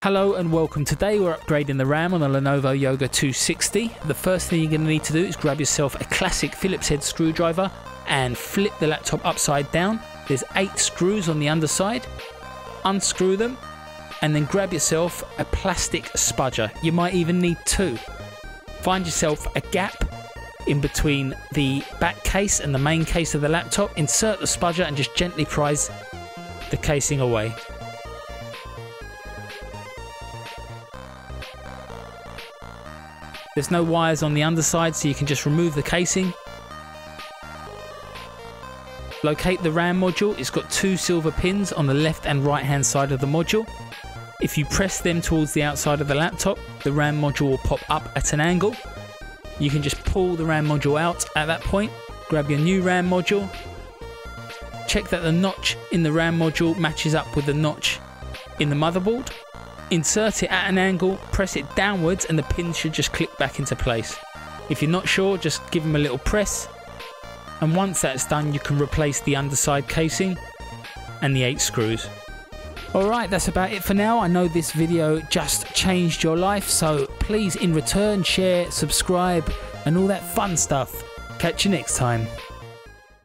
Hello and welcome. Today we're upgrading the RAM on the Lenovo Yoga 260. The first thing you're going to need to do is grab yourself a classic Phillips head screwdriver and flip the laptop upside down. There's 8 screws on the underside. Unscrew them and then grab yourself a plastic spudger. You might even need 2. Find yourself a gap in between the back case and the main case of the laptop. Insert the spudger and just gently prise the casing away. There's no wires on the underside, so you can just remove the casing. Locate the RAM module. It's got 2 silver pins on the left and right hand side of the module. If you press them towards the outside of the laptop, the RAM module will pop up at an angle. You can just pull the RAM module out at that point. Grab your new RAM module. Check that the notch in the RAM module matches up with the notch in the motherboard. Insert it at an angle, press it downwards and the pins should just click back into place. If you're not sure, just give them a little press. And once that's done, you can replace the underside casing and the 8 screws. Alright, that's about it for now. I know this video just changed your life, so please in return share, subscribe and all that fun stuff. Catch you next time.